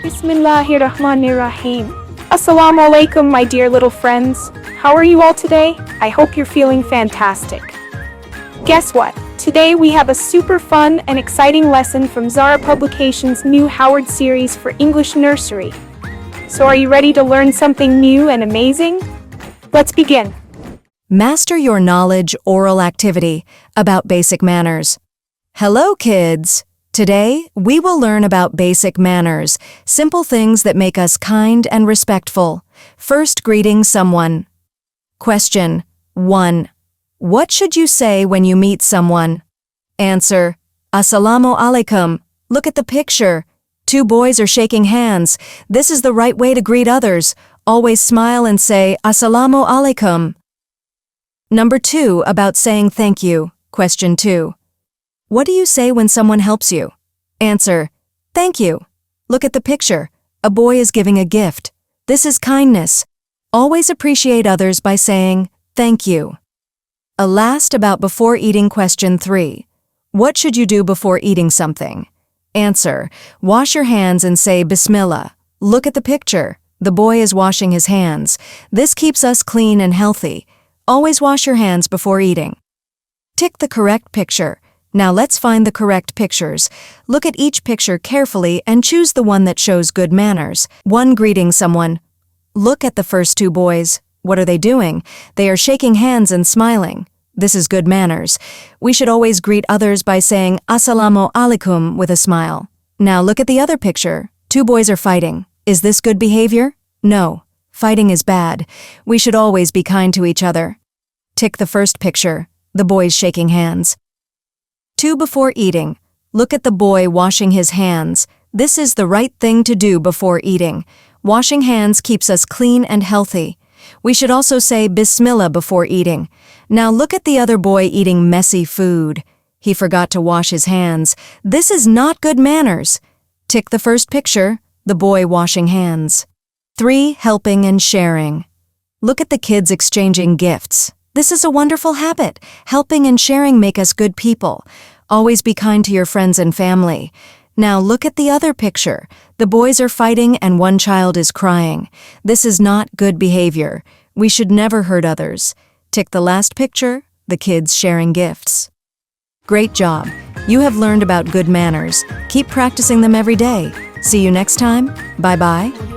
Bismillahirrahmanirrahim. Assalamu-alaikum, my dear little friends. How are you all today? I hope you're feeling fantastic. Guess what? Today we have a super fun and exciting lesson from Zara Publications' new Howard series for English Nursery. So are you ready to learn something new and amazing? Let's begin. Master your knowledge oral activity about basic manners. Hello, kids! Today, we will learn about basic manners, simple things that make us kind and respectful. First, greeting someone. Question 1. What should you say when you meet someone? Answer: Assalam-o-alaikum. Look at the picture. 2 boys are shaking hands. This is the right way to greet others. Always smile and say Assalam-o-alaikum. Number 2, about saying thank you. Question 2. What do you say when someone helps you? Answer: thank you. Look at the picture. A boy is giving a gift. This is kindness. Always appreciate others by saying thank you. A last about before eating. Question 3. What should you do before eating something? Answer: wash your hands and say Bismillah. Look at the picture. The boy is washing his hands. This keeps us clean and healthy. Always wash your hands before eating. Tick the correct picture. Now let's find the correct pictures. Look at each picture carefully and choose the one that shows good manners. 1. Greeting someone. Look at the first 2 boys. What are they doing? They are shaking hands and smiling. This is good manners. We should always greet others by saying Assalamu-alaikum with a smile. Now look at the other picture. 2 boys are fighting. Is this good behavior? No. Fighting is bad. We should always be kind to each other. Tick the first picture. The boys shaking hands. 2. Before eating. Look at the boy washing his hands. This is the right thing to do before eating. Washing hands keeps us clean and healthy. We should also say Bismillah before eating. Now look at the other boy eating messy food. He forgot to wash his hands. This is not good manners. Tick the first picture, the boy washing hands. 3. Helping and sharing. Look at the kids exchanging gifts. This is a wonderful habit. Helping and sharing make us good people. Always be kind to your friends and family. Now look at the other picture. The boys are fighting and 1 child is crying. This is not good behavior. We should never hurt others. Tick the last picture, the kids sharing gifts. Great job. You have learned about good manners. Keep practicing them every day. See you next time. Bye-bye.